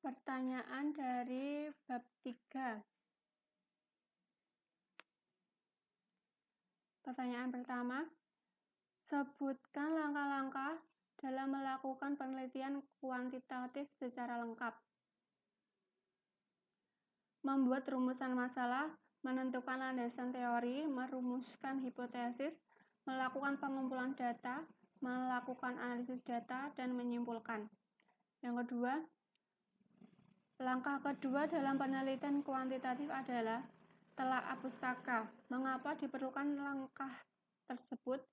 Pertanyaan dari bab 3. Pertanyaan pertama, sebutkan langkah-langkah dalam melakukan penelitian kuantitatif secara lengkap. Membuat rumusan masalah, menentukan landasan teori, merumuskan hipotesis, melakukan pengumpulan data, melakukan analisis data, dan menyimpulkan. Yang kedua, langkah kedua dalam penelitian kuantitatif adalah telaah pustaka. Mengapa diperlukan langkah tersebut?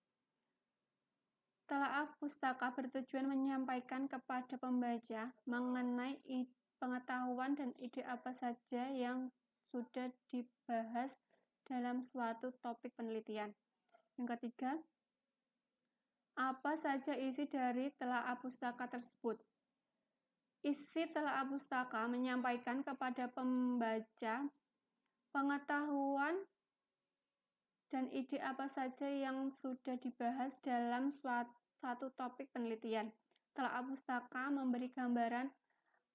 Telaah pustaka bertujuan menyampaikan kepada pembaca mengenai pengetahuan dan ide apa saja yang sudah dibahas dalam suatu topik penelitian. Yang ketiga, apa saja isi dari telaah pustaka tersebut? Isi telaah pustaka menyampaikan kepada pembaca pengetahuan dan ide apa saja yang sudah dibahas dalam satu topik penelitian. Telaah pustaka memberi gambaran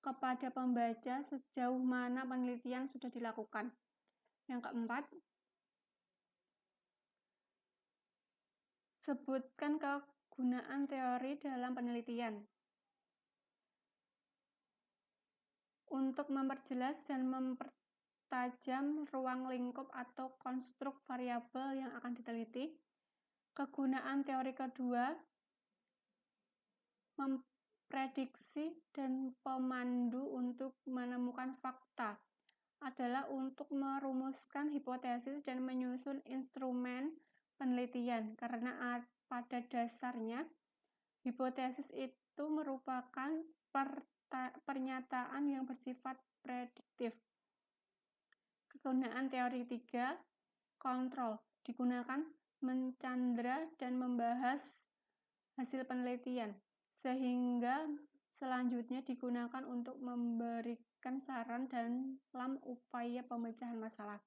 kepada pembaca sejauh mana penelitian sudah dilakukan. Yang keempat, sebutkan kegunaan teori dalam penelitian. Untuk memperjelas dan mempertajam ruang lingkup atau konstruk variabel yang akan diteliti, kegunaan teori kedua memprediksi dan pemandu untuk menemukan fakta adalah untuk merumuskan hipotesis dan menyusun instrumen penelitian, karena pada dasarnya hipotesis itu merupakan pernyataan yang bersifat prediktif. Kegunaan teori 3, kontrol, digunakan mencandra dan membahas hasil penelitian, sehingga selanjutnya digunakan untuk memberikan saran dalam upaya pemecahan masalah.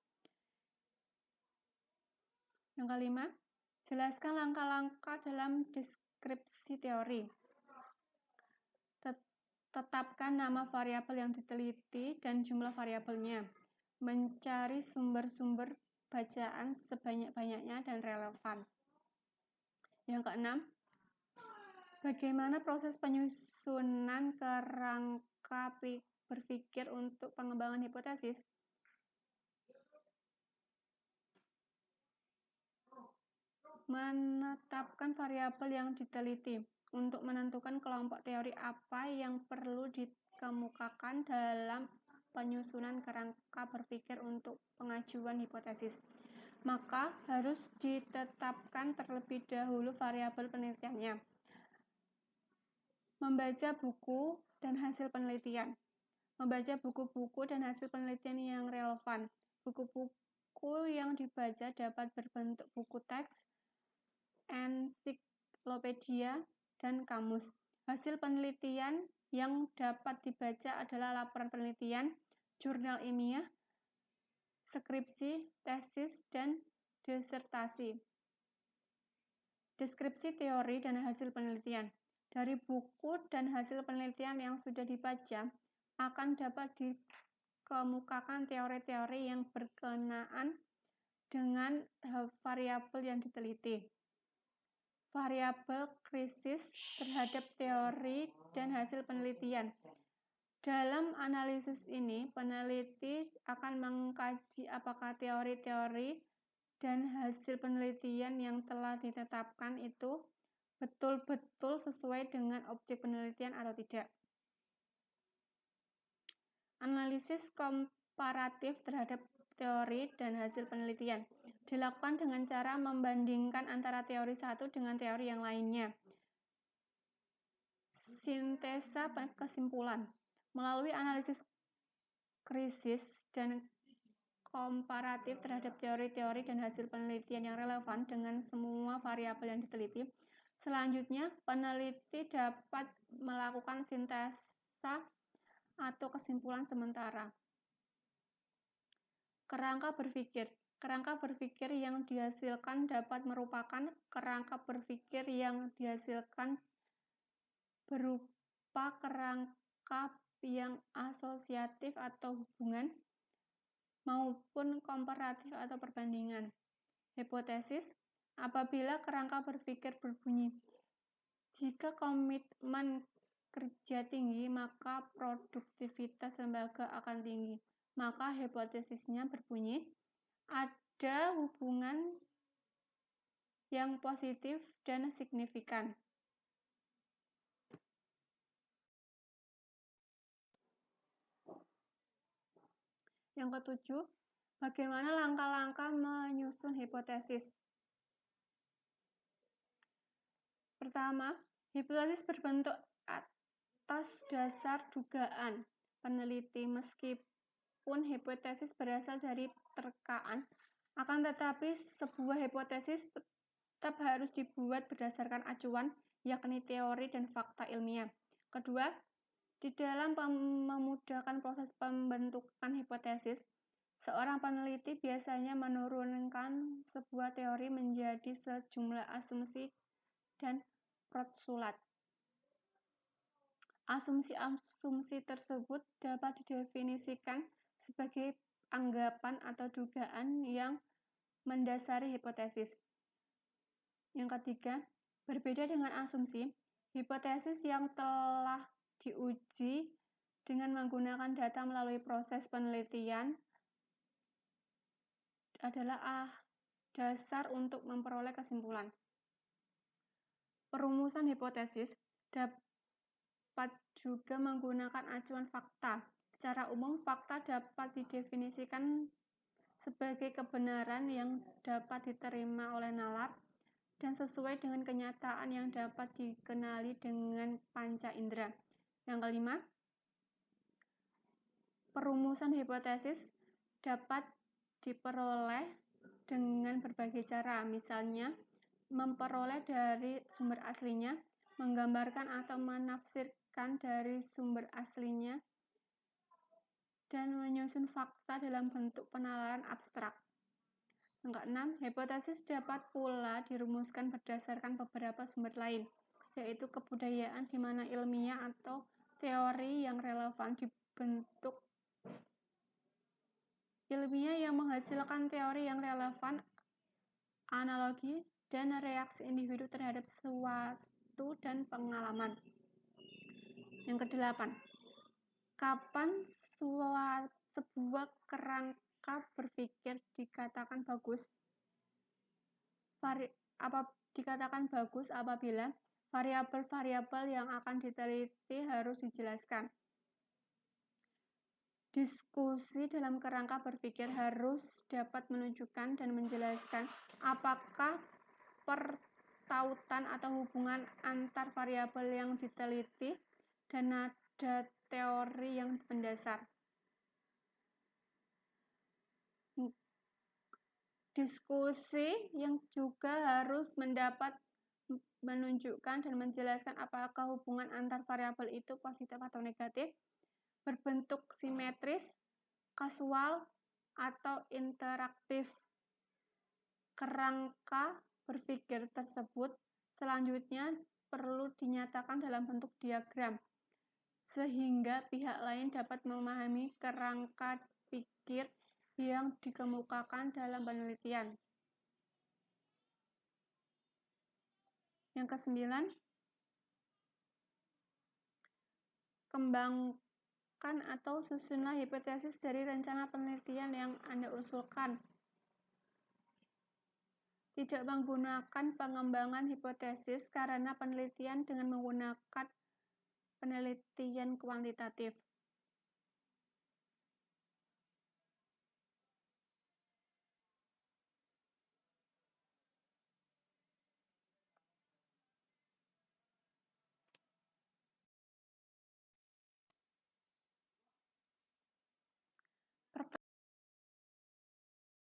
Yang kelima, jelaskan langkah-langkah dalam deskripsi teori. Tetapkan nama variabel yang diteliti dan jumlah variabelnya. Mencari sumber-sumber bacaan sebanyak-banyaknya dan relevan. Yang keenam, bagaimana proses penyusunan kerangka berpikir untuk pengembangan hipotesis? Menetapkan variabel yang diteliti untuk menentukan kelompok teori apa yang perlu dikemukakan dalam penyusunan kerangka berpikir untuk pengajuan hipotesis. Maka harus ditetapkan terlebih dahulu variabel penelitiannya. Membaca buku dan hasil penelitian. Membaca buku-buku dan hasil penelitian yang relevan. Buku-buku yang dibaca dapat berbentuk buku teks, ensiklopedia, dan kamus. Hasil penelitian yang dapat dibaca adalah laporan penelitian, jurnal ilmiah, skripsi, tesis, dan disertasi. Deskripsi teori dan hasil penelitian. Dari buku dan hasil penelitian yang sudah dibaca, akan dapat dikemukakan teori-teori yang berkenaan dengan variabel yang diteliti. Variabel krisis terhadap teori dan hasil penelitian. Dalam analisis ini, peneliti akan mengkaji apakah teori-teori dan hasil penelitian yang telah ditetapkan itu betul-betul sesuai dengan objek penelitian atau tidak. Analisis komparatif terhadap teori dan hasil penelitian dilakukan dengan cara membandingkan antara teori satu dengan teori yang lainnya. Sintesa kesimpulan melalui analisis krisis dan komparatif terhadap teori-teori dan hasil penelitian yang relevan dengan semua variabel yang diteliti. Selanjutnya, peneliti dapat melakukan sintesa atau kesimpulan sementara. Kerangka berpikir. Kerangka berpikir yang dihasilkan dapat merupakan kerangka berpikir yang dihasilkan berupa kerangka yang asosiatif atau hubungan, maupun komparatif atau perbandingan. Hipotesis, apabila kerangka berpikir berbunyi, jika komitmen kerja tinggi, maka produktivitas lembaga akan tinggi. Maka hipotesisnya berbunyi, ada hubungan yang positif dan signifikan. Yang ketujuh, bagaimana langkah-langkah menyusun hipotesis? Pertama, hipotesis berbentuk atas dasar dugaan peneliti. Meskipun hipotesis berasal dari terkaan, akan tetapi sebuah hipotesis tetap harus dibuat berdasarkan acuan, yakni teori dan fakta ilmiah. Kedua, di dalam memudahkan proses pembentukan hipotesis, seorang peneliti biasanya menurunkan sebuah teori menjadi sejumlah asumsi dan postulat. Asumsi-asumsi tersebut dapat didefinisikan sebagai anggapan atau dugaan yang mendasari hipotesis. Yang ketiga, berbeda dengan asumsi, hipotesis yang telah diuji dengan menggunakan data melalui proses penelitian adalah dasar untuk memperoleh kesimpulan. Perumusan hipotesis dapat juga menggunakan acuan fakta. Secara umum, fakta dapat didefinisikan sebagai kebenaran yang dapat diterima oleh nalar dan sesuai dengan kenyataan yang dapat dikenali dengan panca indera. Yang kelima, perumusan hipotesis dapat diperoleh dengan berbagai cara, misalnya memperoleh dari sumber aslinya, menggambarkan atau menafsirkan dari sumber aslinya, dan menyusun fakta dalam bentuk penalaran abstrak. Yang keenam, hipotesis dapat pula dirumuskan berdasarkan beberapa sumber lain, yaitu kebudayaan di mana ilmiah atau teori yang relevan dibentuk ilmiah yang menghasilkan teori yang relevan, analogi, dan reaksi individu terhadap sesuatu dan pengalaman. Yang kedelapan, kapan sebuah kerangka berpikir dikatakan bagus? Dikatakan bagus apabila variabel-variabel yang akan diteliti harus dijelaskan. Diskusi dalam kerangka berpikir harus dapat menunjukkan dan menjelaskan apakah pertautan atau hubungan antar variabel yang diteliti dan nada teori yang mendasar. Diskusi yang juga harus mendapat menunjukkan dan menjelaskan apakah hubungan antar variabel itu positif atau negatif, berbentuk simetris, kasual, atau interaktif. Kerangka berpikir tersebut selanjutnya perlu dinyatakan dalam bentuk diagram, sehingga pihak lain dapat memahami kerangka pikir yang dikemukakan dalam penelitian. Yang kesembilan, kembangkan atau susunlah hipotesis dari rencana penelitian yang Anda usulkan. Tidak menggunakan pengembangan hipotesis karena penelitian dengan menggunakan penelitian kuantitatif.